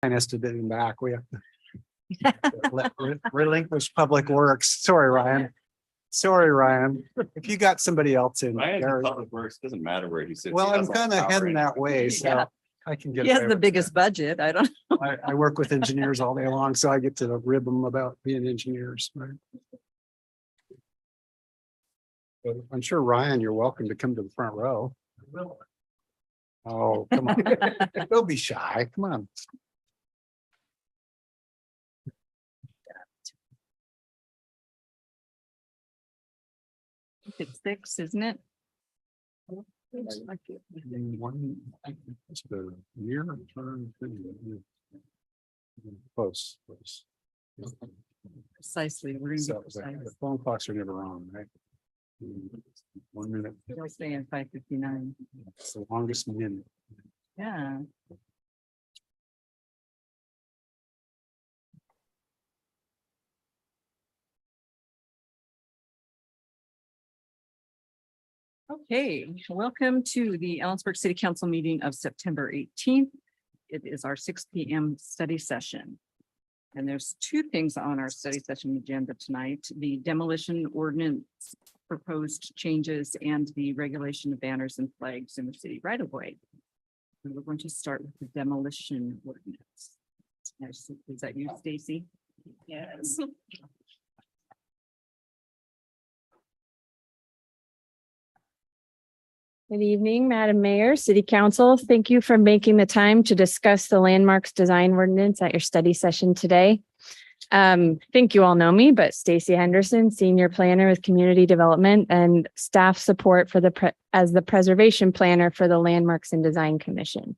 Us to bid him back. We have to relinquish public works. Sorry, Ryan. Sorry, Ryan. If you got somebody else in. Ryan, there- public works, doesn't matter where he sits. Well, he I'm has all the kind of power heading in that it. way, so Yeah. I can get. He has away the with biggest budget. I don't. that. I work with engineers all day long, so I get to rib them about being engineers, right? But I'm sure, Ryan, you're welcome to come to the front row. Oh, come on. Don't be shy. Come on. It's 6, isn't it? One, it's the year term. Close. Precisely. We're going to So be the precise. phone clocks are never wrong, right? 1 minute, They'll stay in 5:59. it's the longest minute. Yeah. Okay, welcome to the Ellensburg City Council meeting of September 18th. It is our 6 p.m. study session. And there's 2 things on our study session agenda tonight: the demolition ordinance proposed changes and the regulation of banners and flags in the city right of way. And we're going to start with the demolition ordinance. Is that you, Stacy? Yes. Good evening, Madam Mayor, City Council. Thank you for making the time to discuss the landmarks design ordinance at your study session today. I think you all know me, but Stacy Henderson, Senior Planner with Community Development and staff support for as the preservation planner for the Landmarks and Design Commission.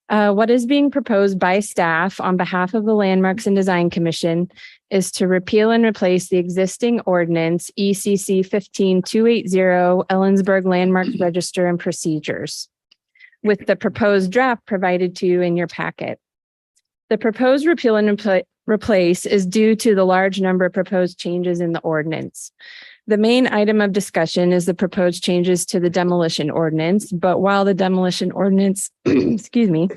What is being proposed by staff on behalf of the Landmarks and Design Commission is to repeal and replace the existing ordinance ECC 15280 Ellensburg Landmarks Register and Procedures with the proposed draft provided to you in your packet. The proposed repeal and replace is due to the large number of proposed changes in the ordinance. The main item of discussion is the proposed changes to the demolition ordinance, but while the demolition ordinance, excuse me,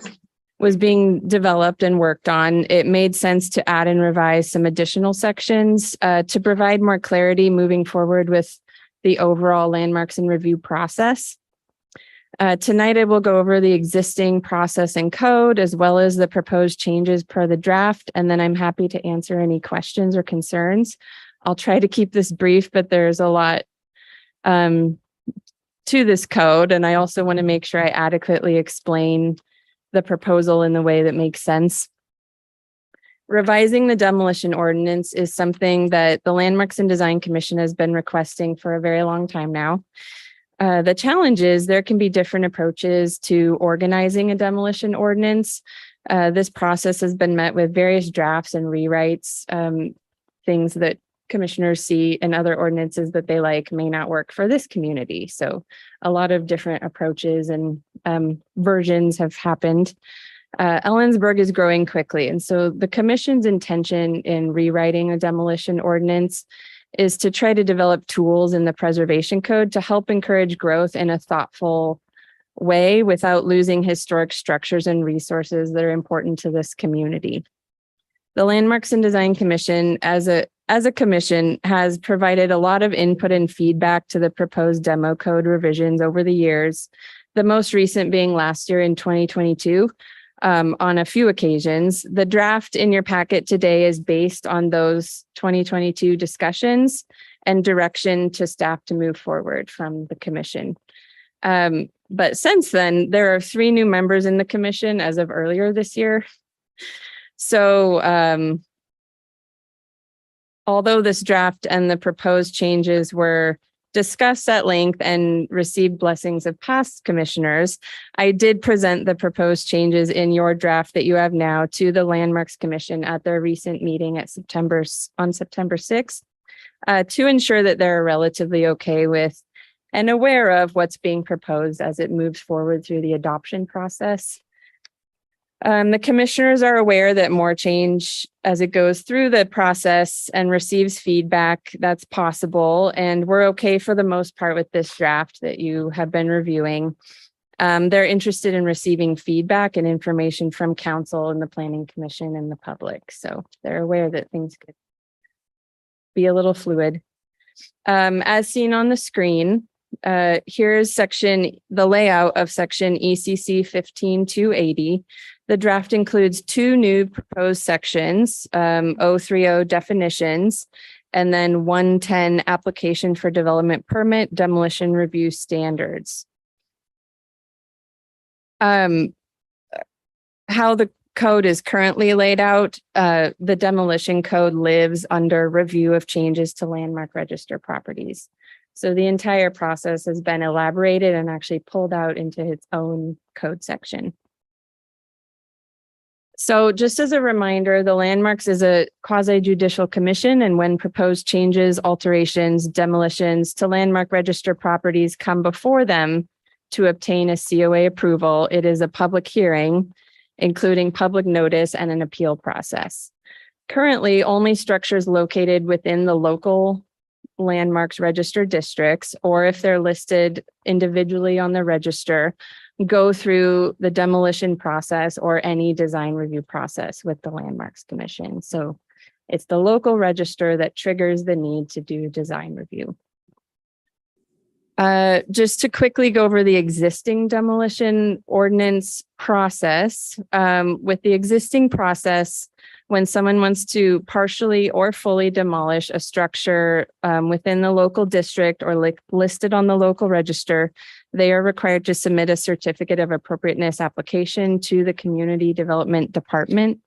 was being developed and worked on, it made sense to add and revise some additional sections to provide more clarity moving forward with the overall landmarks and review process. Tonight, I will go over the existing process and code as well as the proposed changes per the draft, and then I'm happy to answer any questions or concerns. I'll try to keep this brief, but there's a lot to this code, and I also want to make sure I adequately explain the proposal in the way that makes sense. Revising the demolition ordinance is something that the Landmarks and Design Commission has been requesting for a very long time now. The challenge is there can be different approaches to organizing a demolition ordinance. This process has been met with various drafts and rewrites, things that commissioners see in other ordinances that they like may not work for this community. So a lot of different approaches and versions have happened. Ellensburg is growing quickly. And so the commission's intention in rewriting a demolition ordinance is to try to develop tools in the preservation code to help encourage growth in a thoughtful way without losing historic structures and resources that are important to this community. The Landmarks and Design Commission, as a commission, has provided a lot of input and feedback to the proposed demo code revisions over the years, the most recent being last year in 2022. On a few occasions. The draft in your packet today is based on those 2022 discussions and direction to staff to move forward from the commission. But since then, there are 3 new members in the commission as of earlier this year. So although this draft and the proposed changes were discussed at length and received blessings of past commissioners, I did present the proposed changes in your draft that you have now to the Landmarks Commission at their recent meeting on September 6th to ensure that they're relatively okay with and aware of what's being proposed as it moves forward through the adoption process. The commissioners are aware that more change as it goes through the process and receives feedback that's possible. And we're okay for the most part with this draft that you have been reviewing. They're interested in receiving feedback and information from council and the planning commission and the public. So they're aware that things could be a little fluid. As seen on the screen, here's the layout of section ECC 15280. The draft includes two new proposed sections, 030 definitions, and then 110 application for development permit demolition review standards. How the code is currently laid out, the demolition code lives under review of changes to landmark register properties. So the entire process has been elaborated and actually pulled out into its own code section. So just as a reminder, the Landmarks is a quasi-judicial commission, and when proposed changes, alterations, demolitions to landmark register properties come before them to obtain a COA approval, it is a public hearing, including public notice and an appeal process. Currently, only structures located within the local landmarks registered districts, or if they're listed individually on the register, go through the demolition process or any design review process with the Landmarks Commission. So it's the local register that triggers the need to do design review. Just to quickly go over the existing demolition ordinance process, with the existing process, when someone wants to partially or fully demolish a structure within the local district or listed on the local register, they are required to submit a certificate of appropriateness application to the Community Development Department.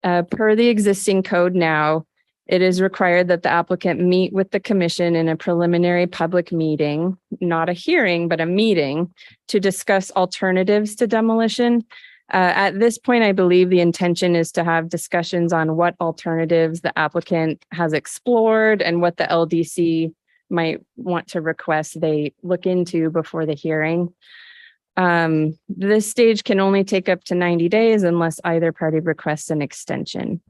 Per the existing code now, it is required that the applicant meet with the commission in a preliminary public meeting, not a hearing, but a meeting, to discuss alternatives to demolition. At this point, I believe the intention is to have discussions on what alternatives the applicant has explored and what the LDC might want to request they look into before the hearing. This stage can only take up to 90 days unless either party requests an extension.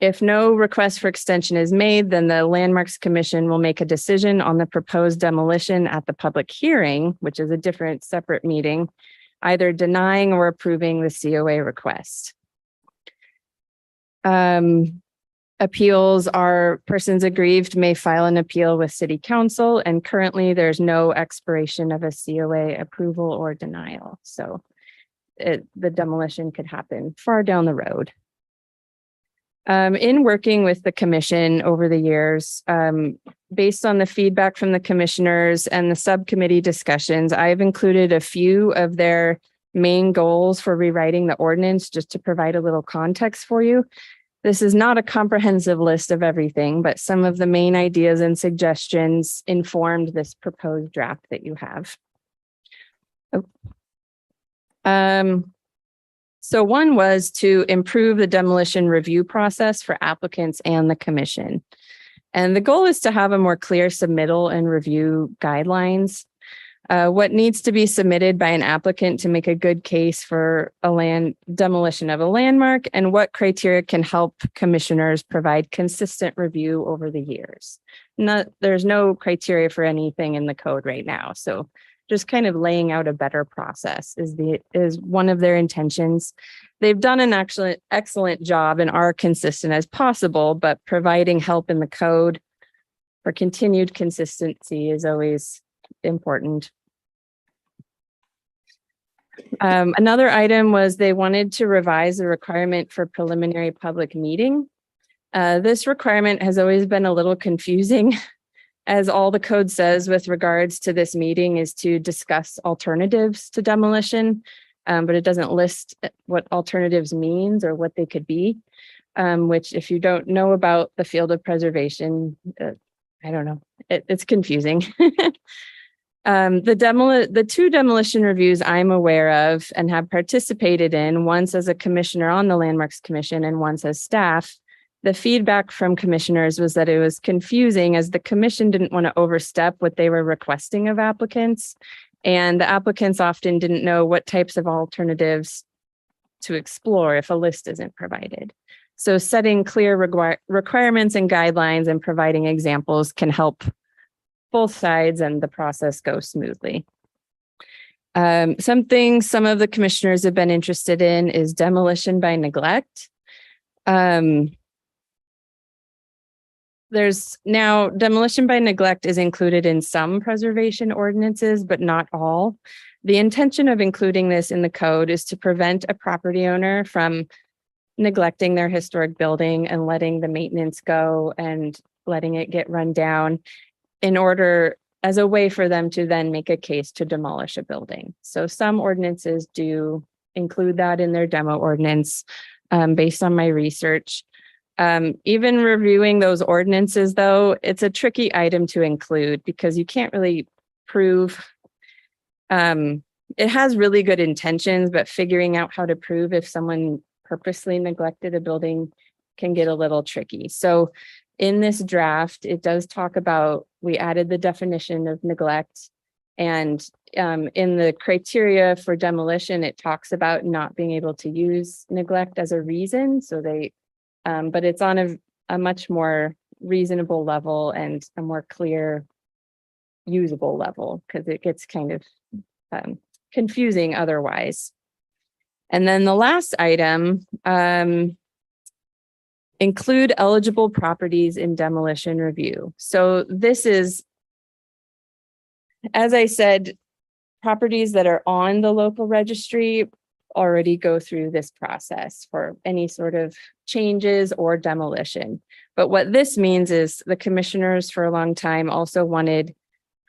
If no request for extension is made, then the Landmarks Commission will make a decision on the proposed demolition at the public hearing, which is a different separate meeting, either denying or approving the COA request. Appeals are persons aggrieved may file an appeal with City Council, and currently there's no expiration of a COA approval or denial. So the demolition could happen far down the road. In working with the commission over the years, based on the feedback from the commissioners and the subcommittee discussions, I've included a few of their main goals for rewriting the ordinance just to provide a little context for you. This is not a comprehensive list of everything, but some of the main ideas and suggestions informed this proposed draft that you have. So one was to improve the demolition review process for applicants and the commission. And the goal is to have a more clear submittal and review guidelines. What needs to be submitted by an applicant to make a good case for a demolition of a landmark, and what criteria can help commissioners provide consistent review over the years. There's no criteria for anything in the code right now. So just kind of laying out a better process is one of their intentions. They've done an excellent job and are consistent as possible, but providing help in the code for continued consistency is always important. Another item was they wanted to revise the requirement for preliminary public meeting. This requirement has always been a little confusing, as all the code says with regards to this meeting is to discuss alternatives to demolition, but it doesn't list what alternatives means or what they could be, which if you don't know about the field of preservation, I don't know, it's confusing. The two demolition reviews I'm aware of and have participated in, once as a commissioner on the Landmarks Commission and once as staff, the feedback from commissioners was that it was confusing as the commission didn't want to overstep what they were requesting of applicants. And the applicants often didn't know what types of alternatives to explore if a list isn't provided. So setting clear requirements and guidelines and providing examples can help both sides and the process go smoothly. Something some of the commissioners have been interested in is demolition by neglect. There's now demolition by neglect is included in some preservation ordinances, but not all. The intention of including this in the code is to prevent a property owner from neglecting their historic building and letting the maintenance go and letting it get run down in order as a way for them to then make a case to demolish a building. So some ordinances do include that in their demo ordinance, based on my research. Even reviewing those ordinances, though, it's a tricky item to include because you can't really prove. It has really good intentions, but figuring out how to prove if someone purposely neglected a building can get a little tricky. So in this draft, it does talk about, we added the definition of neglect. And in the criteria for demolition, it talks about not being able to use neglect as a reason. So they, but it's on a much more reasonable level and a more clear usable level because it gets kind of confusing otherwise. And then the last item, include eligible properties in demolition review. So this is, as I said, properties that are on the local registry already go through this process for any sort of changes or demolition. But what this means is the commissioners for a long time also wanted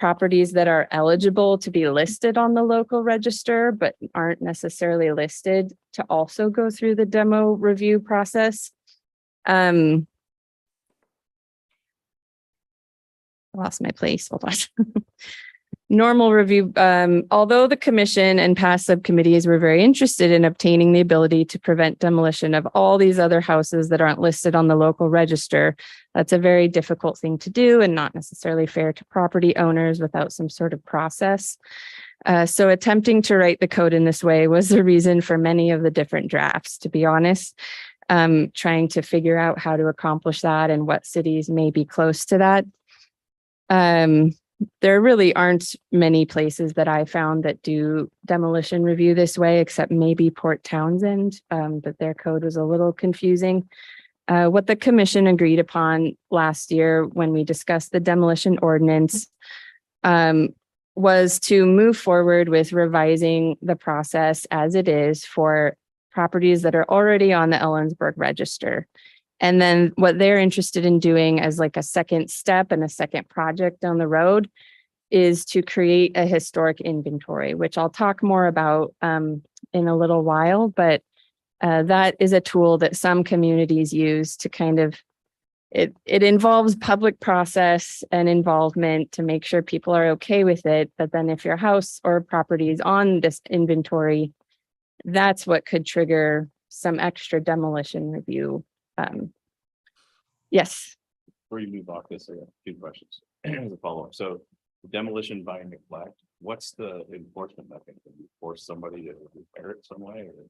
properties that are eligible to be listed on the local register, but aren't necessarily listed to also go through the demo review process. I lost my place. Hold on. Normal review. Although the commission and past subcommittees were very interested in obtaining the ability to prevent demolition of all these other houses that aren't listed on the local register, that's a very difficult thing to do and not necessarily fair to property owners without some sort of process. So attempting to write the code in this way was the reason for many of the different drafts, to be honest. Trying to figure out how to accomplish that and what cities may be close to that. There really aren't many places that I found that do demolition review this way, except maybe Port Townsend, but their code was a little confusing. What the commission agreed upon last year when we discussed the demolition ordinance was to move forward with revising the process as it is for properties that are already on the Ellensburg register. And then what they're interested in doing as like a second step and a second project down the road is to create a historic inventory, which I'll talk more about in a little while, but that is a tool that some communities use to kind of, it involves public process and involvement to make sure people are okay with it. But then if your house or property is on this inventory, that's what could trigger some extra demolition review. Yes. Before you move off this, I got two questions as a follow-up. So demolition by neglect, what's the enforcement mechanism? You force somebody to repair it some way, or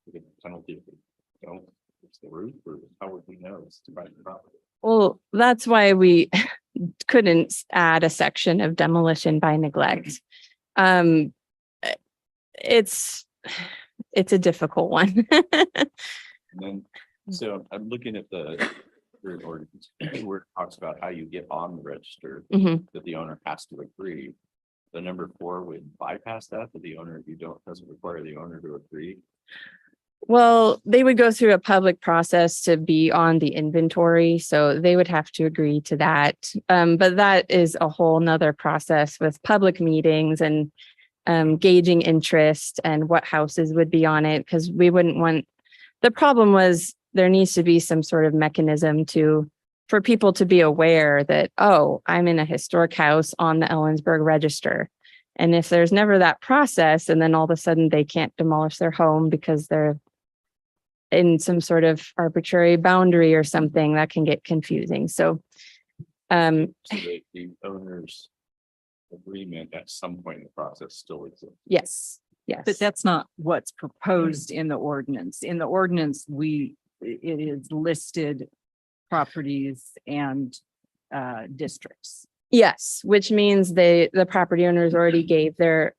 you get a penalty if they don't fix the roof, or how would we know it's private property? Well, that's why we couldn't add a section of demolition by neglect. It's a difficult one. And then, so I'm looking at the ordinance where it talks about how you get on the register, that the owner has to agree. The number 4 would bypass that the owner, doesn't require the owner to agree. Well, they would go through a public process to be on the inventory, so they would have to agree to that. But that is a whole nother process with public meetings and gauging interest and what houses would be on it, because we wouldn't want, the problem was there needs to be some sort of mechanism for people to be aware that, oh, I'm in a historic house on the Ellensburg register. And if there's never that process, and then all of a sudden they can't demolish their home because they're in some sort of arbitrary boundary or something, that can get confusing. So, So the owner's agreement at some point in the process still exists. yes. But that's not what's proposed in the ordinance. In the ordinance, it is listed properties and districts. Yes, which means the property owners already gave their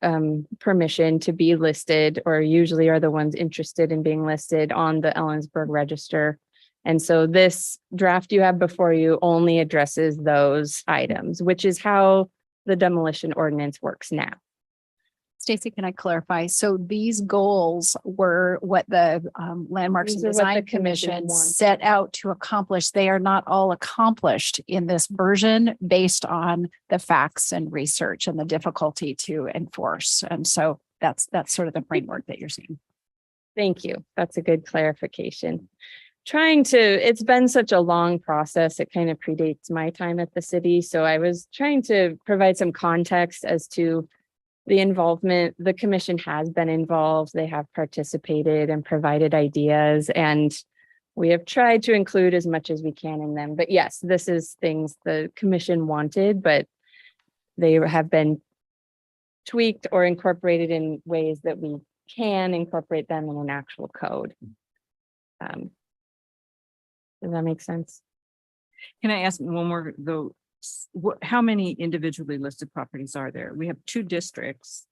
permission to be listed, or usually are the ones interested in being listed on the Ellensburg Register. And so this draft you have before you only addresses those items, which is how the demolition ordinance works now. Stacy, can I clarify? So these goals were what the Landmarks and These are what the Design commission Commission wants. set out to accomplish. They are not all accomplished in this version based on the facts and research and the difficulty to enforce. And so that's sort of the framework that you're seeing. Thank you. That's a good clarification. It's been such a long process. It kind of predates my time at the city. So I was trying to provide some context as to the involvement. The commission has been involved. They have participated and provided ideas, and we have tried to include as much as we can in them. But yes, this is things the commission wanted, but they have been tweaked or incorporated in ways that we can incorporate them in an actual code. Does that make sense? Can I ask one more though? How many individually listed properties are there? We have two districts,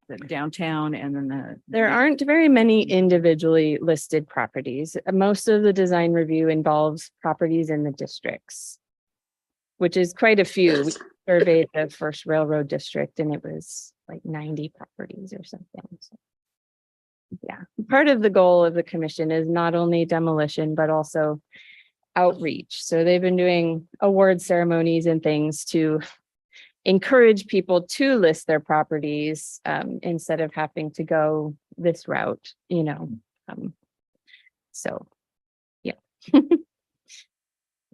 the downtown and then There aren't very many individually listed properties. Most of the design review involves properties in the districts, which is quite a few. We surveyed the first railroad district and it was like 90 properties or something. So, yeah, part of the goal of the commission is not only demolition, but also outreach. So they've been doing award ceremonies and things to encourage people to list their properties instead of having to go this route, so yeah. Any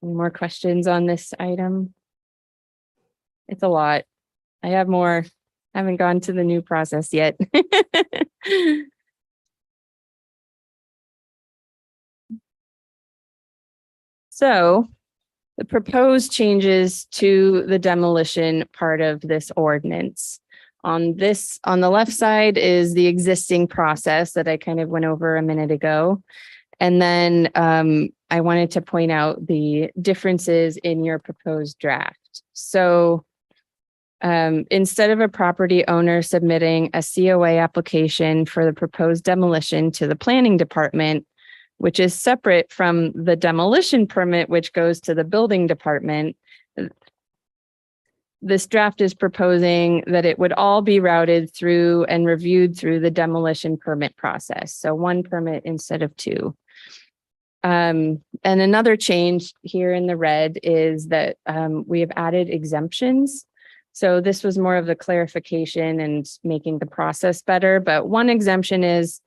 more questions on this item? It's a lot. I have more. I haven't gone to the new process yet. So the proposed changes to the demolition part of this ordinance. On the left side is the existing process that I kind of went over a minute ago. And then I wanted to point out the differences in your proposed draft. So instead of a property owner submitting a COA application for the proposed demolition to the planning department, which is separate from the demolition permit, which goes to the building department, this draft is proposing that it would all be routed through and reviewed through the demolition permit process. So one permit instead of two. And another change here in the red is that we have added exemptions. So this was more of the clarification and making the process better. But one exemption is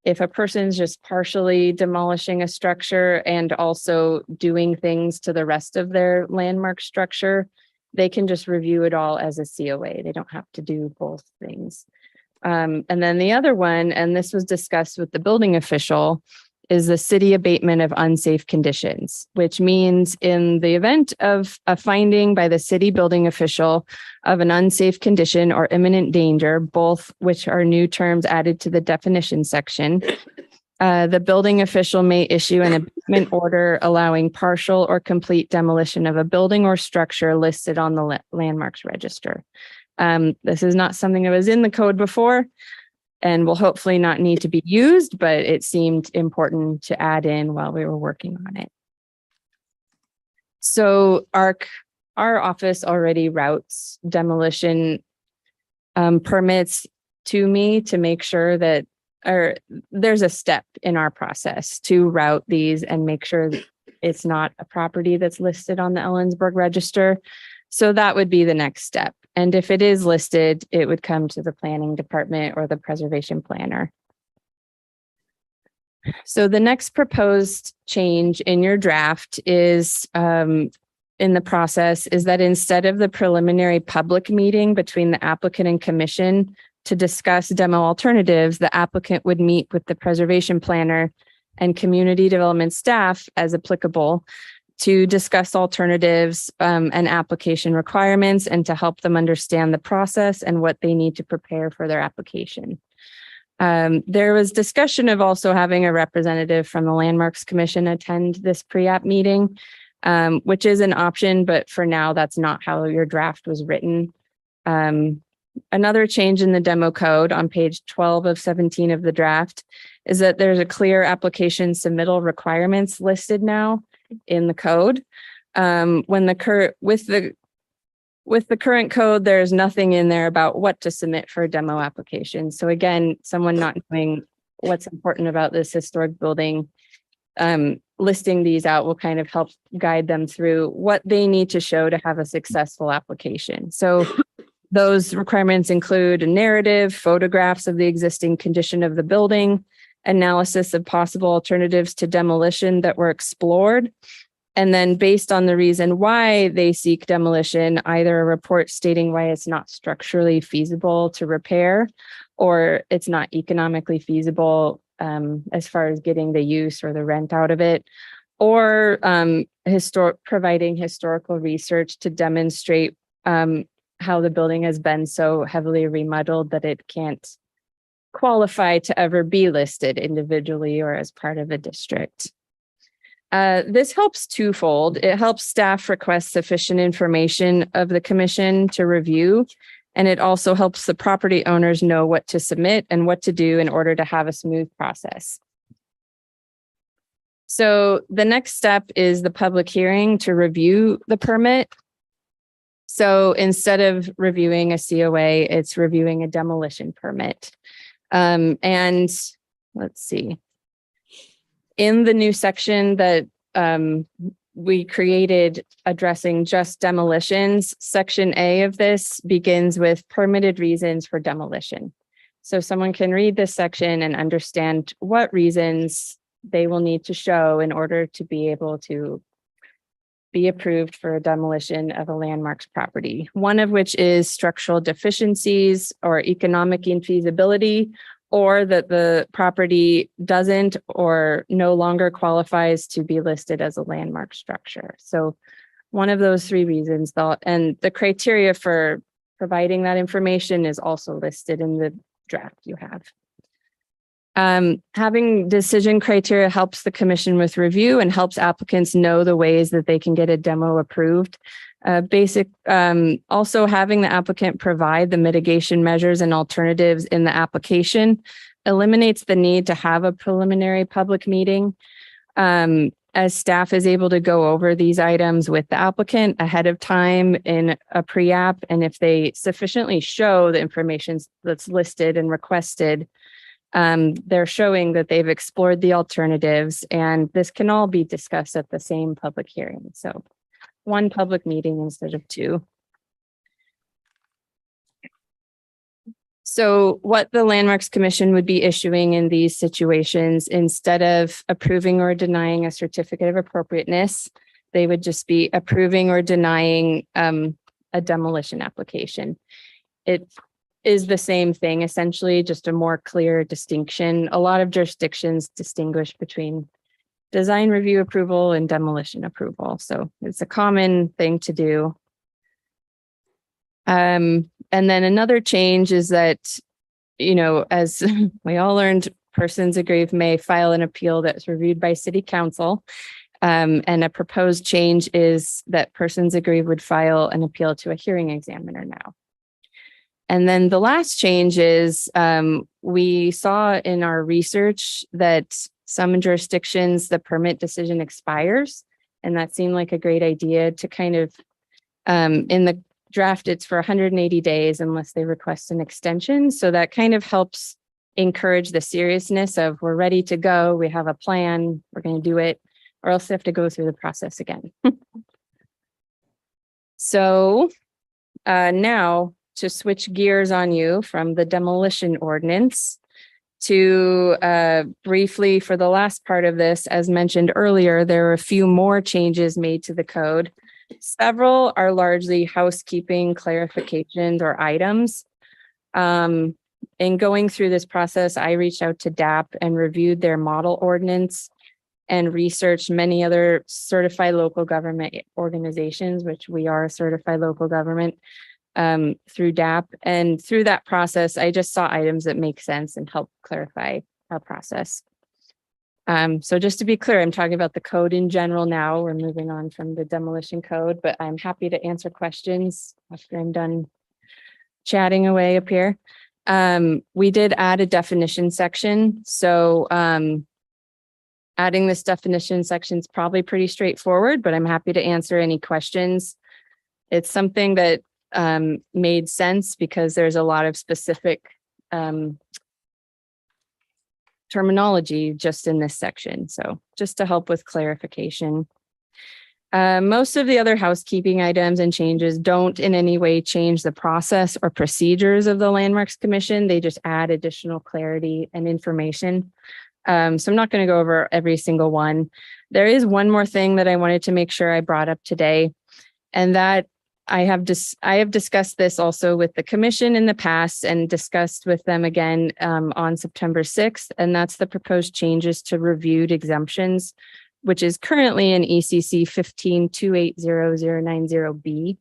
if a person's just partially demolishing a structure and also doing things to the rest of their landmark structure, they can just review it all as a COA. They don't have to do both things. And then the other one, and this was discussed with the building official, is the city abatement of unsafe conditions, which means in the event of a finding by the city building official of an unsafe condition or imminent danger, both which are new terms added to the definition section, the building official may issue an abatement order allowing partial or complete demolition of a building or structure listed on the landmarks register. This is not something that was in the code before and will hopefully not need to be used, but it seemed important to add in while we were working on it. So our office already routes demolition permits to me to make sure that there's a step in our process to route these and make sure that it's not a property that's listed on the Ellensburg Register. So that would be the next step. And if it is listed, it would come to the planning department or the preservation planner. So the next proposed change in your draft is in the process is that instead of the preliminary public meeting between the applicant and commission to discuss demo alternatives, the applicant would meet with the preservation planner and community development staff as applicable to discuss alternatives and application requirements and to help them understand the process and what they need to prepare for their application. There was discussion of also having a representative from the Landmarks Commission attend this pre-app meeting. which is an option, but for now, that's not how your draft was written. Another change in the demo code on page 12 of 17 of the draft is that there's a clear application submittal requirements listed now in the code. With the current code, there's nothing in there about what to submit for a demo application. So again, someone not knowing what's important about this historic building, listing these out will kind of help guide them through what they need to show to have a successful application. So those requirements include a narrative, photographs of the existing condition of the building, analysis of possible alternatives to demolition that were explored, and then based on the reason why they seek demolition, either a report stating why it's not structurally feasible to repair, or it's not economically feasible as far as getting the use or the rent out of it, or providing historical research to demonstrate how the building has been so heavily remodeled that it can't qualify to ever be listed individually or as part of a district. This helps twofold. It helps staff request sufficient information of the commission to review, and it also helps the property owners know what to submit and what to do in order to have a smooth process. So the next step is the public hearing to review the permit. So instead of reviewing a COA, it's reviewing a demolition permit. And let's see. In the new section that we created addressing just demolitions, section A of this begins with permitted reasons for demolition. So someone can read this section and understand what reasons they will need to show in order to be able to be approved for a demolition of a landmarks property. One of which is structural deficiencies or economic infeasibility, or that the property doesn't or no longer qualifies to be listed as a landmark structure. So one of those three reasons, and the criteria for providing that information is also listed in the draft you have. Having decision criteria helps the commission with review and helps applicants know the ways that they can get a demo approved. Also having the applicant provide the mitigation measures and alternatives in the application eliminates the need to have a preliminary public meeting. As staff is able to go over these items with the applicant ahead of time in a pre-app, and if they sufficiently show the information that's listed and requested, they're showing that they've explored the alternatives, and this can all be discussed at the same public hearing. So one public meeting instead of two. So what the Landmarks Commission would be issuing in these situations, instead of approving or denying a certificate of appropriateness, they would just be approving or denying a demolition application. It is the same thing, essentially, just a more clear distinction. A lot of jurisdictions distinguish between design review approval and demolition approval. So it's a common thing to do. And then another change is that, you know, as we all learned, persons aggrieved may file an appeal that's reviewed by City Council. And a proposed change is that persons aggrieved would file an appeal to a hearing examiner now. And then the last change is we saw in our research that some jurisdictions, the permit decision expires. And that seemed like a great idea to kind of, in the draft, it's for 180 days unless they request an extension. So that kind of helps encourage the seriousness of we're ready to go. We have a plan. We're going to do it, or else they have to go through the process again. So now, to switch gears on you from the demolition ordinance to briefly for the last part of this, as mentioned earlier, there are a few more changes made to the code. Several are largely housekeeping clarifications or items. In going through this process, I reached out to DAP and reviewed their model ordinance and researched many other certified local government organizations, which we are a certified local government, through DAP. And through that process, I just saw items that make sense and help clarify our process. So just to be clear, I'm talking about the code in general now. We're moving on from the demolition code, but I'm happy to answer questions after I'm done chatting away up here. We did add a definition section, so adding this definition section is probably pretty straightforward, but I'm happy to answer any questions. It's something that made sense because there's a lot of specific terminology just in this section. So just to help with clarification. Most of the other housekeeping items and changes don't in any way change the process or procedures of the Landmarks Commission. They just add additional clarity and information. So I'm not going to go over every single one. There is one more thing that I wanted to make sure I brought up today, and that I have discussed this also with the commission in the past and discussed with them again on September 6th, and that's the proposed changes to reviewed exemptions, which is currently in ECC 15280090B.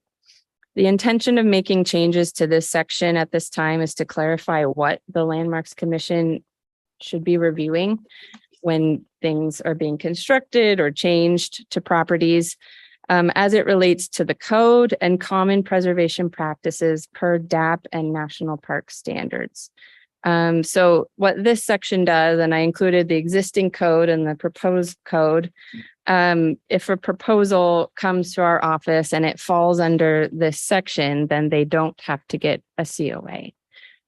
The intention of making changes to this section at this time is to clarify what the Landmarks Commission should be reviewing when things are being constructed or changed to properties, as it relates to the code and common preservation practices per DAP and National Park standards. So what this section does, and I included the existing code and the proposed code, if a proposal comes to our office and it falls under this section, then they don't have to get a COA.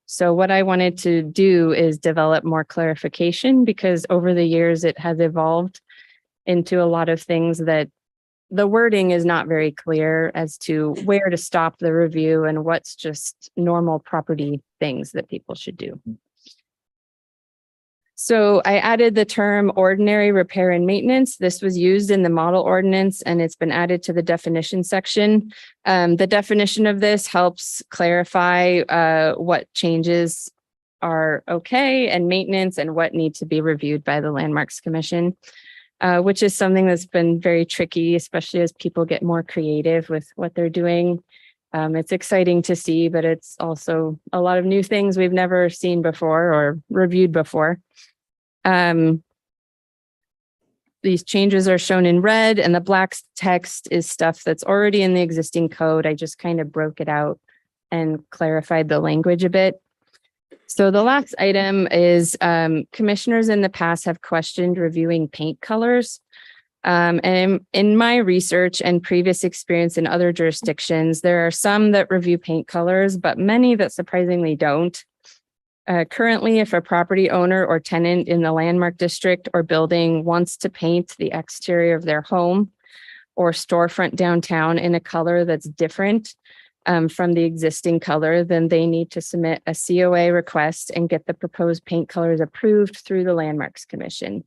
So what I wanted to do is develop more clarification, because over the years it has evolved into a lot of things that the wording is not very clear as to where to stop the review and what's just normal property things that people should do. So I added the term ordinary repair and maintenance. This was used in the model ordinance and it's been added to the definition section. The definition of this helps clarify what changes are okay and maintenance and what need to be reviewed by the Landmarks Commission. Which is something that's been very tricky, especially as people get more creative with what they're doing. It's exciting to see, but it's also a lot of new things we've never seen before or reviewed before. These changes are shown in red, and the black text is stuff that's already in the existing code. I just kind of broke it out and clarified the language a bit. So the last item is commissioners in the past have questioned reviewing paint colors. And in my research and previous experience in other jurisdictions, there are some that review paint colors, but many that surprisingly don't. Currently, if a property owner or tenant in the landmark district or building wants to paint the exterior of their home or storefront downtown in a color that's different from the existing color, then they need to submit a COA request and get the proposed paint colors approved through the Landmarks Commission.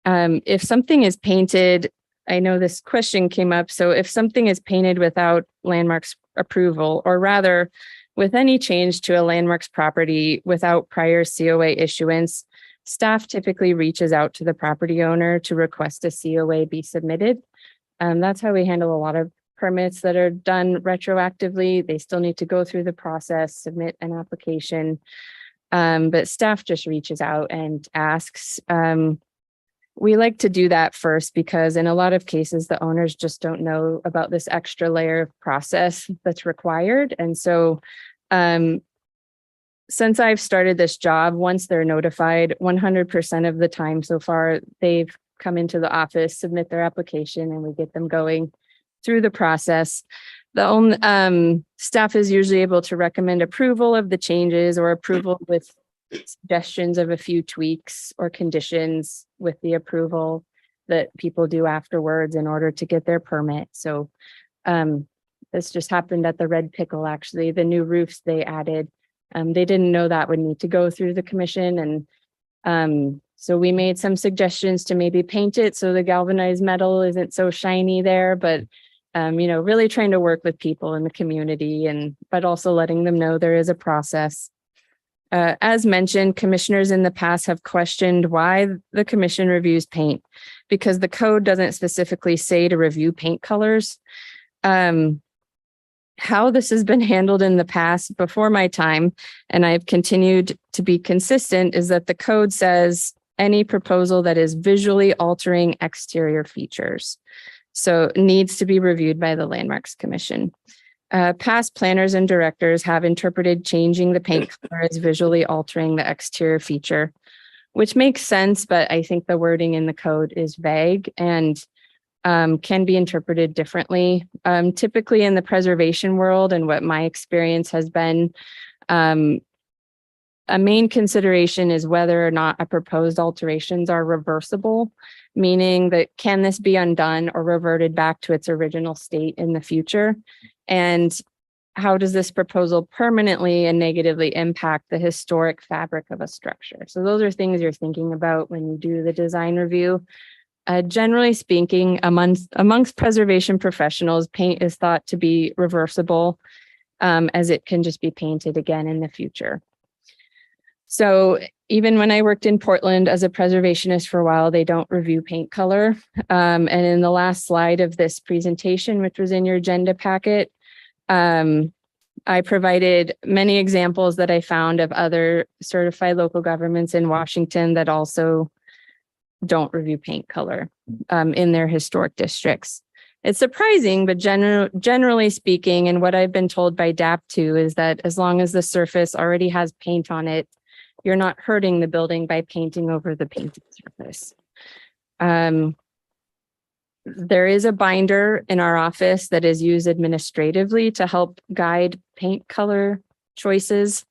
If something is painted, I know this question came up, so if something is painted without Landmarks approval, or rather with any change to a Landmarks property without prior COA issuance, staff typically reaches out to the property owner to request a COA be submitted. That's how we handle a lot of permits that are done retroactively. They still need to go through the process, submit an application, but staff just reaches out and asks. We like to do that first because in a lot of cases, the owners just don't know about this extra layer of process that's required. And so since I've started this job, once they're notified, 100% of the time so far, they've come into the office, submit their application, and we get them going through the process. The only staff is usually able to recommend approval of the changes or approval with suggestions of a few tweaks or conditions with the approval that people do afterwards in order to get their permit. So this just happened at the Red Pickle, actually, the new roofs they added. They didn't know that would need to go through the commission. And so we made some suggestions to maybe paint it so the galvanized metal isn't so shiny there, but really trying to work with people in the community but also letting them know there is a process. As mentioned, commissioners in the past have questioned why the commission reviews paint, because the code doesn't specifically say to review paint colors. How this has been handled in the past before my time, and I've continued to be consistent, is that the code says any proposal that is visually altering exterior features. So it needs to be reviewed by the Landmarks Commission. Past planners and directors have interpreted changing the paint color as visually altering the exterior feature, which makes sense, but I think the wording in the code is vague and can be interpreted differently. Typically in the preservation world, and what my experience has been, a main consideration is whether or not a proposed alterations are reversible, meaning that can this be undone or reverted back to its original state in the future? And how does this proposal permanently and negatively impact the historic fabric of a structure? So those are things you're thinking about when you do the design review. Generally speaking, amongst preservation professionals, paint is thought to be reversible, as it can just be painted again in the future. So even when I worked in Portland as a preservationist for a while, they don't review paint color. And in the last slide of this presentation, which was in your agenda packet, I provided many examples that I found of other certified local governments in Washington that also don't review paint color in their historic districts. It's surprising, but generally speaking, and what I've been told by DAP2 is that as long as the surface already has paint on it, you're not hurting the building by painting over the painted surface. There is a binder in our office that is used administratively to help guide paint color choices.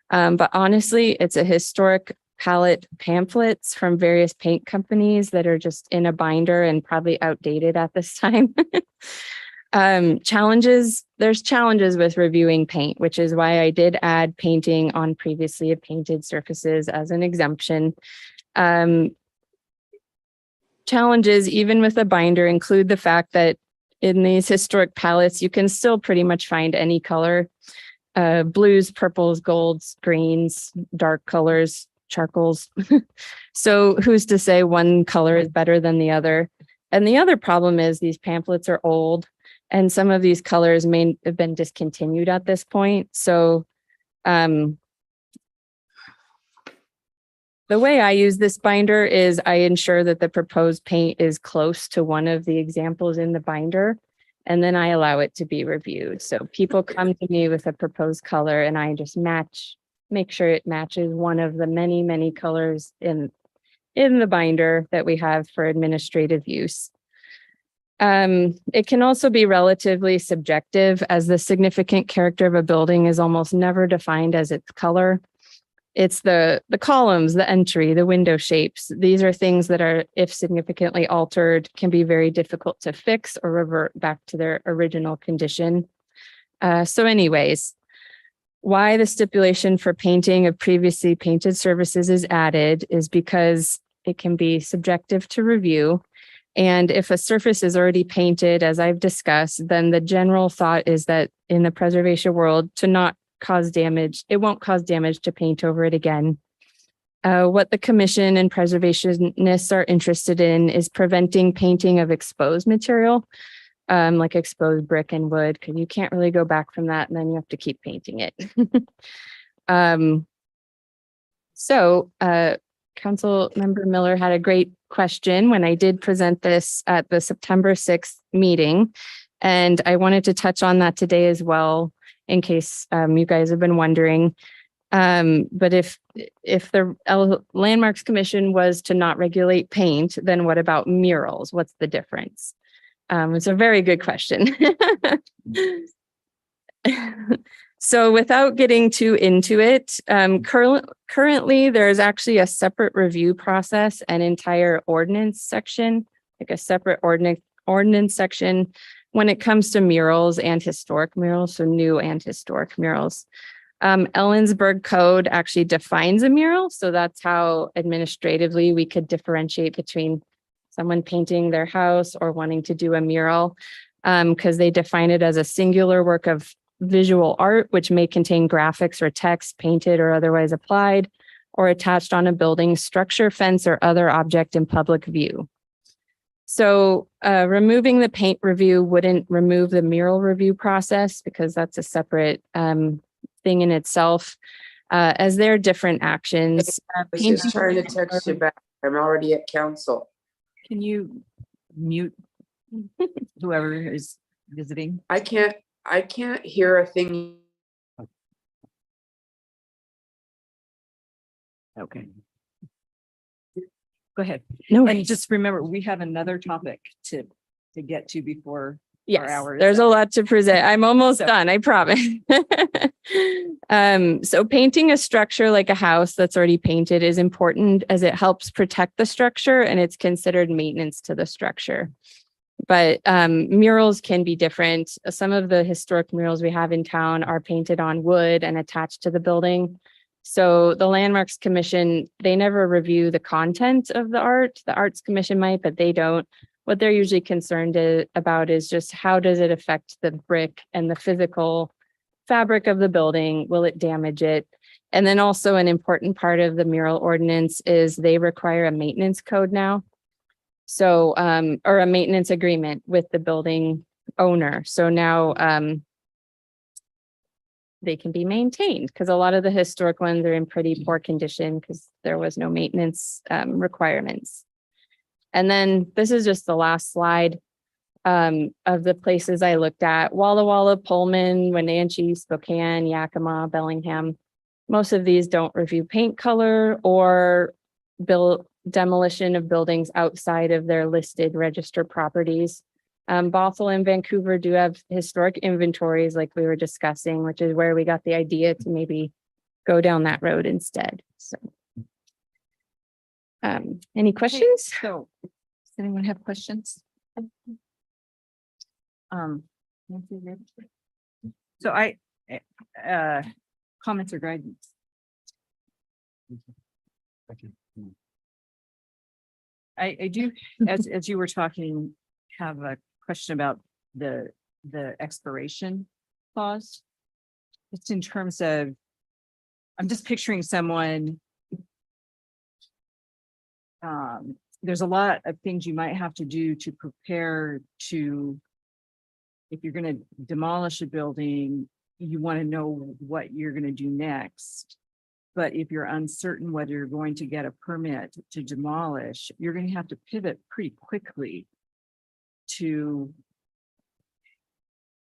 But honestly, it's a historic palette pamphlets from various paint companies that are just in a binder and probably outdated at this time. There's challenges with reviewing paint, which is why I did add painting on previously painted surfaces as an exemption. Challenges, even with a binder, include the fact that in these historic palettes, you can still pretty much find any color, blues, purples, golds, greens, dark colors, charcoals. So who's to say one color is better than the other? And the other problem is these pamphlets are old, and some of these colors may have been discontinued at this point. So the way I use this binder is I ensure that the proposed paint is close to one of the examples in the binder, and then I allow it to be reviewed. So people come to me with a proposed color and I just make sure it matches one of the many, many colors in the binder that we have for administrative use. It can also be relatively subjective, as the significant character of a building is almost never defined as its color. It's the columns, the entry, the window shapes. These are things that are, if significantly altered, can be very difficult to fix or revert back to their original condition. So anyways, why the stipulation for painting of previously painted surfaces is added is because it can be subjective to review. And if a surface is already painted, as I've discussed, then the general thought is that in the preservation world, to not cause damage, it won't cause damage to paint over it again. What the commission and preservationists are interested in is preventing painting of exposed material, like exposed brick and wood, because you can't really go back from that, and then you have to keep painting it. Council Member Miller had a great question when I did present this at the September 6th meeting, and I wanted to touch on that today as well, in case you guys have been wondering. But if the Landmarks Commission was to not regulate paint, then what about murals? What's the difference? It's a very good question. So without getting too into it, currently there's actually a separate review process, an entire ordinance section, like a separate ordinance section when it comes to murals and historic murals, so new and historic murals. Ellensburg Code actually defines a mural, so that's how administratively we could differentiate between someone painting their house or wanting to do a mural, because they define it as a singular work of visual art, which may contain graphics or text painted or otherwise applied or attached on a building, structure, fence, or other object in public view. So removing the paint review wouldn't remove the mural review process, because that's a separate thing in itself, as they're different actions. Just turn the texture back. I'm already at council. Can you mute whoever is visiting? I can't hear a thing. Okay. Go ahead. No And worries. just remember, we have another topic to get to before. Yes, hour is there's a up. lot to present. I'm almost So- done, I promise. So painting a structure like a house that's already painted is important as it helps protect the structure and it's considered maintenance to the structure. But murals can be different. Some of the historic murals we have in town are painted on wood and attached to the building. So the Landmarks Commission, they never review the content of the art. The Arts Commission might, but they don't. What they're usually concerned about is just how does it affect the brick and the physical fabric of the building? Will it damage it? And then also an important part of the mural ordinance is they require a maintenance code now. So, or a maintenance agreement with the building owner. So now, they can be maintained because a lot of the historic ones are in pretty poor condition because there was no maintenance, requirements. And then this is just the last slide of the places I looked at: Walla Walla, Pullman, Wenatchee, Spokane, Yakima, Bellingham. Most of these don't review paint color or demolition of buildings outside of their listed registered properties. Bothell and Vancouver do have historic inventories like we were discussing, which is where we got the idea to maybe go down that road instead. So. Any questions? So, does anyone have questions? Nancy, you ready? So comments or guidance? Thank you. I do, as you were talking, have a question about the expiration clause. It's in terms of, I'm just picturing someone. There's a lot of things you might have to do to prepare to, if you're gonna demolish a building, you want to know what you're gonna do next. But if you're uncertain whether you're going to get a permit to demolish, you're gonna have to pivot pretty quickly to,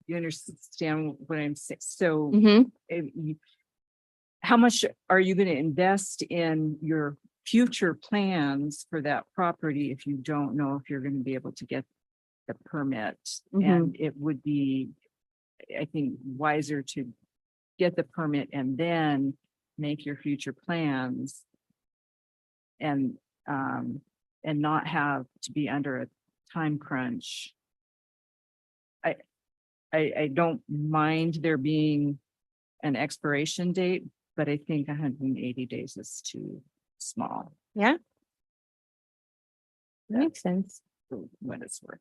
you understand what I'm saying? So Mhm. how much are you going to invest in your future plans for that property if you don't know if you're going to be able to get the permit? Mhm. And it would be, I think, wiser to get the permit and then make your future plans and not have to be under a time crunch. I don't mind there being an expiration date, but I think 180 days is too small Makes sense. for what it's worth.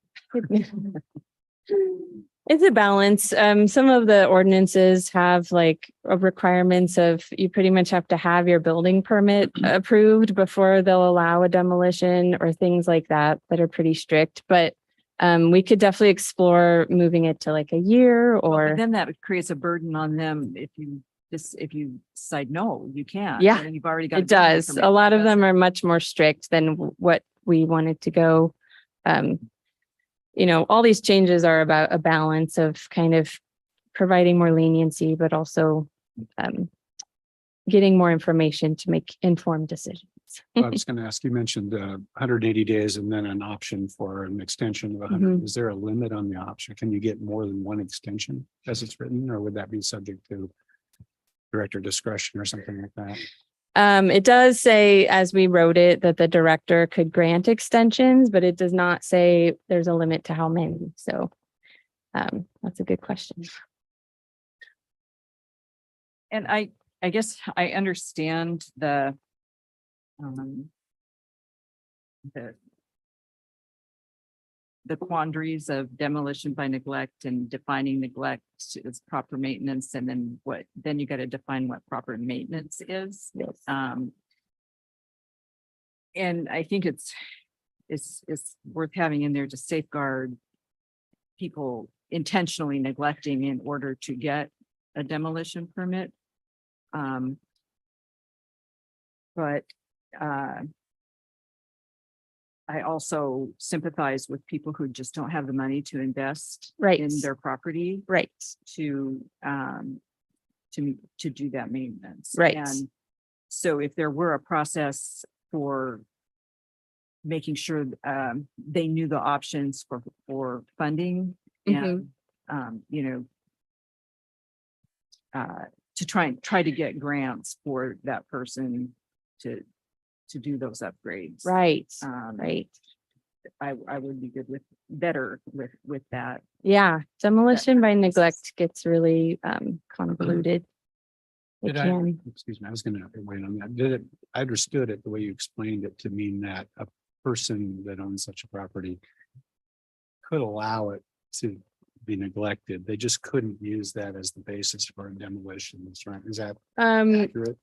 It's a balance. Some of the ordinances have like requirements of you pretty much have to have your building permit approved before they'll allow a demolition or things like that are pretty strict. But we could definitely explore moving it to like a year But or then that creates a burden on them if you decide, no, you can't. Yeah, and you've already got. it does. A lot of them are much more strict than what we wanted to go. All these changes are about a balance of kind of providing more leniency, but also getting more information to make informed decisions. I was going to ask, you mentioned 180 days and then an option for an extension of 100. Is there a limit on the option? Can you get more than one extension as it's written, or would that be subject to director discretion or something like that? It does say, as we wrote it, that the director could grant extensions, but it does not say there's a limit to how many. So that's a good question. And I guess I understand the quandaries of demolition by neglect and defining neglect as proper maintenance, and then you got to define what proper maintenance is. Yes. And I think it's worth having in there to safeguard people intentionally neglecting in order to get a demolition permit. But I also sympathize with people who just don't have the money to invest Right. in their property Right. to do that maintenance. Right. And so if there were a process for making sure they knew the options for funding and to try to get grants for that person to do those upgrades. Right. Um, Right. I would be good better with that. Yeah. Demolition by process. neglect gets really convoluted. It Did I, can. excuse me, I was gonna wait on that. I understood it the way you explained it to mean that a person that owns such a property could allow it to be neglected. They just couldn't use that as the basis for a demolition. That's right. Is that accurate?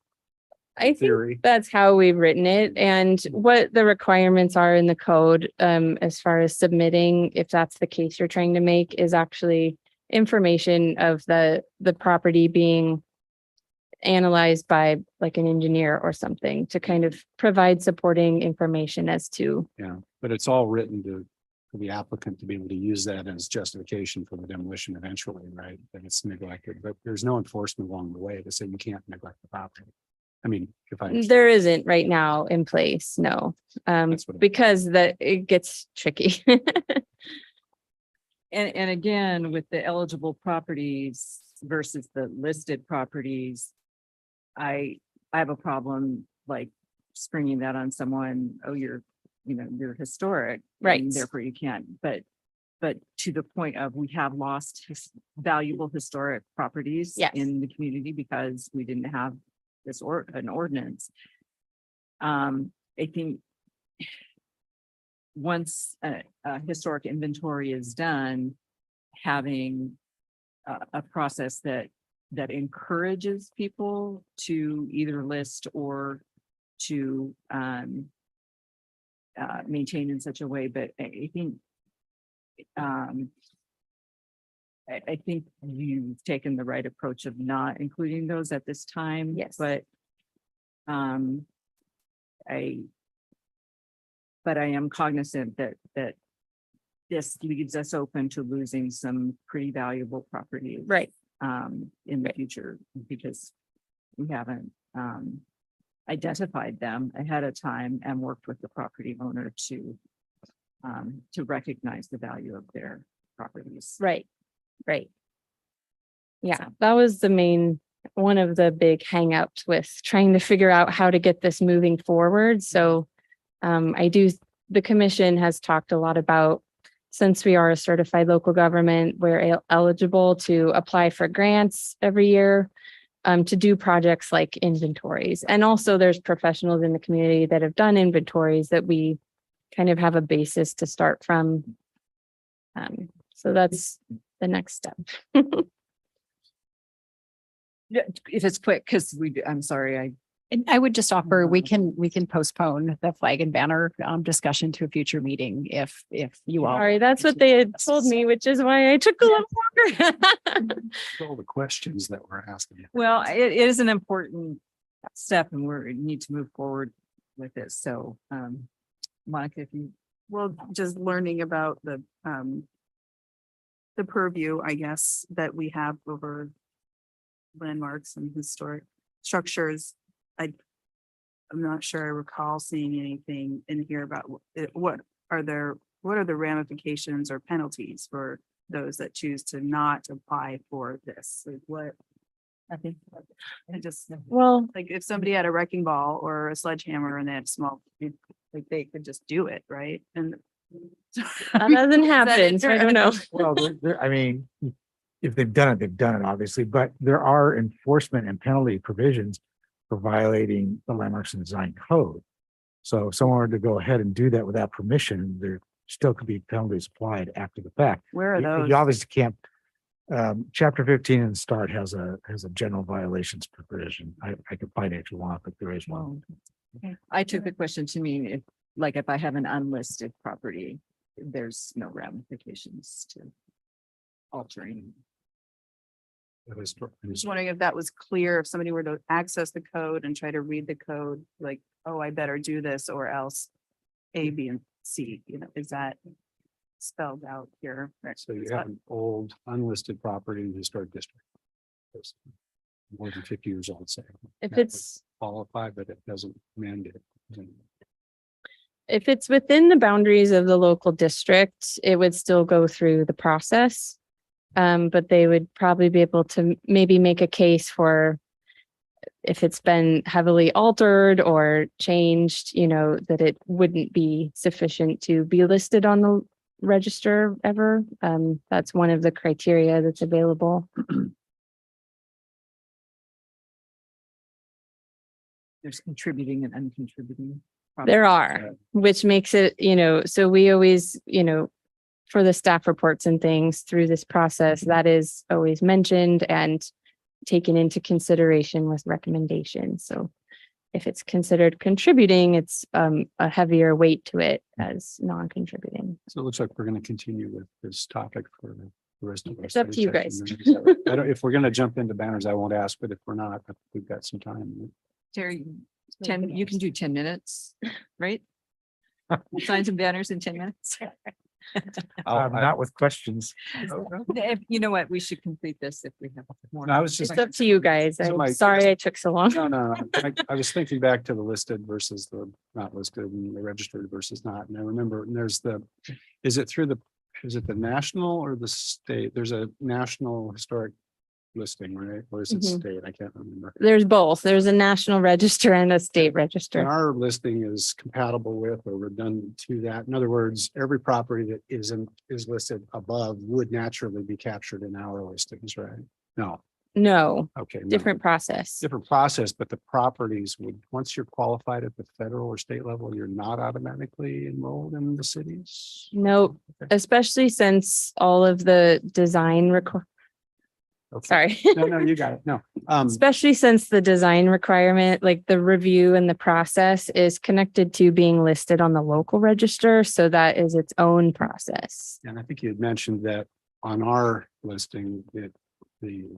I think Theory? that's how we've written it and what the requirements are in the code, as far as submitting, if that's the case you're trying to make, is actually information of the property being analyzed by like an engineer or something to kind of provide supporting information as to, Yeah, but it's all written for the applicant to be able to use that as justification for the demolition eventually, right? That it's neglected, but there's no enforcement along the way to say you can't neglect the property. I mean, if I. there isn't right now in place, no. That's what I- Because that it gets tricky. And again, with the eligible properties versus the listed properties, I have a problem like springing that on someone, oh, you're historic. Right. and therefore you can't, but to the point of we have lost valuable historic properties Yes. in the community because we didn't have an ordinance. I think once a historic inventory is done, having a process that encourages people to either list or to maintain in such a way, but I think I think you've taken the right approach of not including those at this time. Yes. But I am cognizant that this leaves us open to losing some pretty valuable property. Right. In the future, because we haven't identified them ahead of time and worked with the property owner to recognize the value of their properties. Right. Right. Yeah, that was one of the big hangups with trying to figure out how to get this moving forward. So the commission has talked a lot about, since we are a certified local government, we're eligible to apply for grants every year to do projects like inventories. And also there's professionals in the community that have done inventories that we kind of have a basis to start from. So that's the next step. Yeah, if it's quick, because I'm sorry, And I would just offer, we can postpone the flag and banner discussion to a future meeting if you all. Sorry, that's what they had told me, which is why I took a little longer. All the questions that we're asking. well, it is an important step and we need to move forward with this. So, Monica, if you, Well, just learning about the purview, I guess, that we have over landmarks and historic structures. I'm not sure I recall seeing anything in here about what are the ramifications or penalties for those that choose to not apply for this? Like what, I think. I just, Well, like if somebody had a wrecking ball or a sledgehammer and they had a small, like they could just do it, right? And that doesn't happen, so I don't know. Well, I mean, if they've done it, they've done it, obviously, but there are enforcement and penalty provisions for violating the landmarks and design code. So if someone were to go ahead and do that without permission, there still could be penalties applied after the fact. where are You those? you obviously can't, chapter 15 in the start has a general violations provision. I could find it if you want, but there is one. I took the question to mean if I have an unlisted property, there's no ramifications to altering. Just wondering if that was clear, if somebody were to access the code and try to read the code, like, oh, I better do this or else A, B, and see, is that spelled out here? So you have an old unlisted property in the historic district. It's more than 50 years old, say. If That would it's, Qualify, but it doesn't mandate. if it's within the boundaries of the local district, it would still go through the process. But they would probably be able to maybe make a case for if it's been heavily altered or changed, that it wouldn't be sufficient to be listed on the register ever. That's one of the criteria that's available. There's contributing and uncontributing. There are, which makes it, so we always, for the staff reports and things through this process, that is always mentioned and taken into consideration with recommendations. So if it's considered contributing, it's a heavier weight to it as non-contributing. So it looks like we're going to continue with this topic for the rest of our. It's up to you study guys. session. I don't, if we're going to jump into banners, I won't ask, but if we're not, we've got some time. Terry, 10, you can do 10 minutes, right? Signs and banners in 10 minutes. Not with questions. You know what? We should complete this if we have more. No, I was just- It's up to you guys. So my- I'm sorry I took so long. No. I was thinking back to the listed versus the not listed and the registered versus not. And I remember and there's is it the national or the state? There's a national historic listing, right? Or is it Mhm. state? I can't remember. There's both. There's a national register and a state And register. our listing is compatible with or redundant to that. In other words, every property that is listed above would naturally be captured in our listings, right? No, No, okay. no. different process. Different process, but the properties would, once you're qualified at the federal or state level, you're not automatically enrolled in the cities? Nope, especially since all of the design Okay. sorry. No, you got it. No. Especially since the design requirement, like the review and the process is connected to being listed on the local register. So that is its own process. And I think you had mentioned that on our listing, the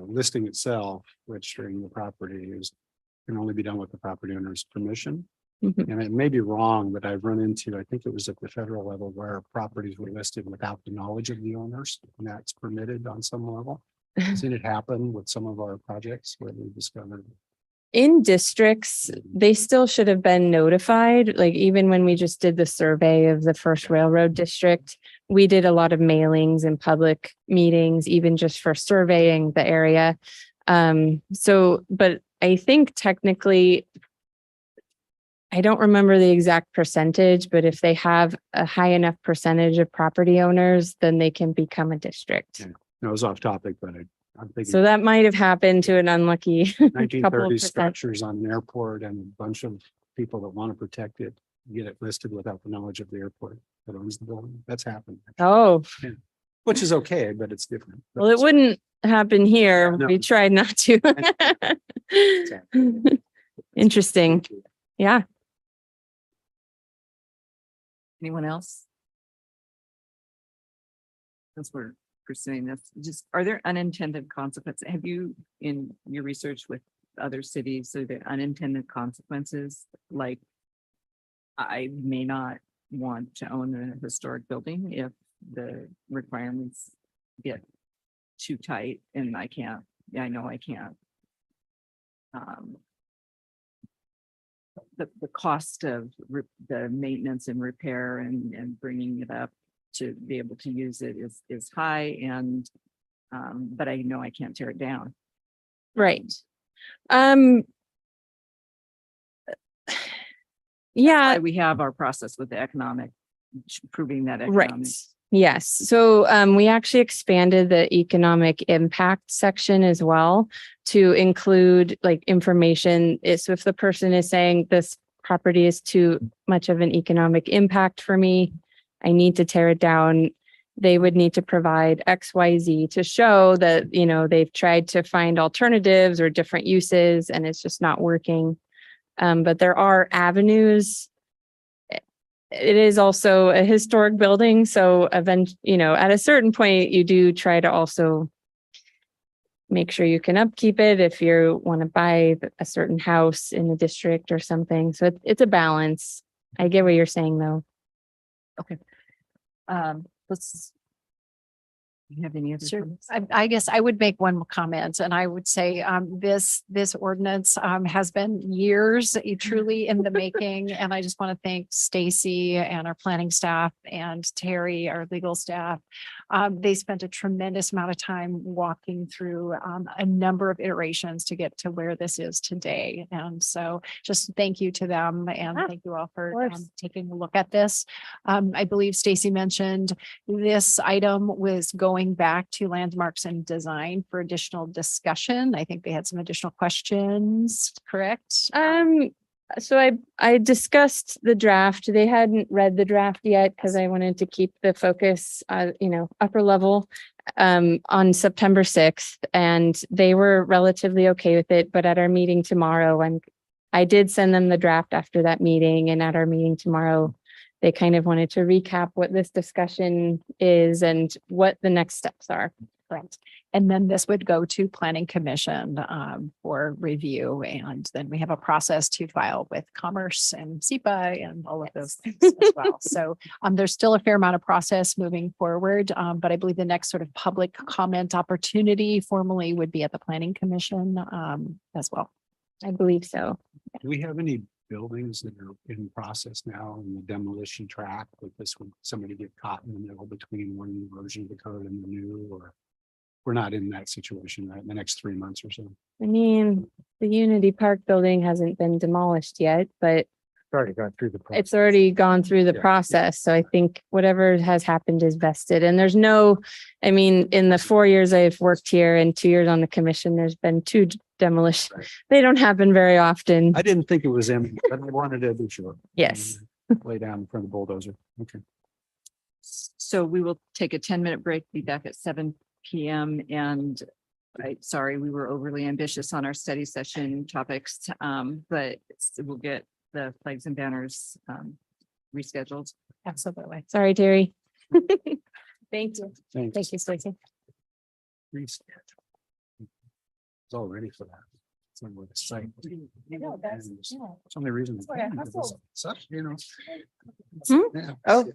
listing itself, registering the property can only be done with the property owner's permission. Mhm. And it may be wrong, but I've run into, I think it was at the federal level where properties were listed without the knowledge of the owners, and that's permitted on some level. Seen it happen with some of our projects where we discovered. In districts, they still should have been notified, like even when we just did the survey of the first railroad district, we did a lot of mailings and public meetings, even just for surveying the area. But I think technically, I don't remember the exact percentage, but if they have a high enough percentage of property owners, then they can become a district. Yeah. No, it was off topic, but I'm thinking So that might have happened to an unlucky nineteen couple of thirty percent. structures on an airport and a bunch of people that want to protect it, get it listed without the knowledge of the airport that owns the building. That's happened. Oh, Which is okay, but it's different. well, it wouldn't happen here. No. We tried not to. Interesting. Yeah. Anyone else? Since we're pursuing this, just, are there unintended consequences? Have you, in your research with other cities, are there unintended consequences? Like, I may not want to own a historic building if the requirements get too tight and I know I can't. The cost of the maintenance and repair and bringing it up to be able to use it is high and, but I know I can't tear it down. Right. Yeah, Why we have our process with the economic, proving that right. economic. Yes. So we actually expanded the economic impact section as well to include like information. So if the person is saying this property is too much of an economic impact for me, I need to tear it down, they would need to provide XYZ to show that, they've tried to find alternatives or different uses and it's just not working. But there are avenues. It is also a historic building. So at a certain point, you do try to also make sure you can upkeep it if you want to buy a certain house in the district or something. So it's a balance. I get what you're saying though. Let's. You have any other? Sure. comments? I guess I would make one comment and I would say, this ordinance, has been years truly in the making. And I just want to thank Stacy and our planning staff and Terry, our legal staff. They spent a tremendous amount of time walking through, a number of iterations to get to where this is today. And so just thank you to them and thank you all for course. taking a look at this. I believe Stacy mentioned this item was going back to landmarks and design for additional discussion. I think they had some additional questions, correct? So I discussed the draft. They hadn't read the draft yet because I wanted to keep the focus, upper level on September 6th, and they were relatively okay with it. But at our meeting tomorrow, I did send them the draft after that meeting, and at our meeting tomorrow, they kind of wanted to recap what this discussion is and what the next steps are. Correct. And then this would go to planning commission for review. And then we have a process to file with commerce and SEPA and all of those things as well. So there's still a fair amount of process moving forward. But I believe the next sort of public comment opportunity formally would be at the planning commission as well. I believe so. Do we have any buildings that are in process now in the demolition track with this one? Somebody get caught in the middle between one version of the code and the new, or we're not in that situation, right? In the next 3 months or so. I mean, the Unity Park building hasn't been demolished yet, but It's already gone through the. it's already gone through the Yeah. process. So I think whatever has happened is vested. And there's no, I mean, in the 4 years I've worked here and 2 years on the commission, there's been two demolitions. Right. They don't happen very often. I didn't think it was imminent, but I wanted to be sure. Yes. Lay down in front of the bulldozer. Okay. So we will take a 10-minute break, be back at 7 PM. And sorry, we were overly ambitious on our study session topics, but we'll get the flags and banners rescheduled. Absolutely. Sorry, Terry. Thank you. Thanks. Thank you, Stacy. It's all ready for that. It's not worth the site. No, that's- It's yeah. the only reason. That's why I hustled. Such, you know. Hmm? Yeah. Oh.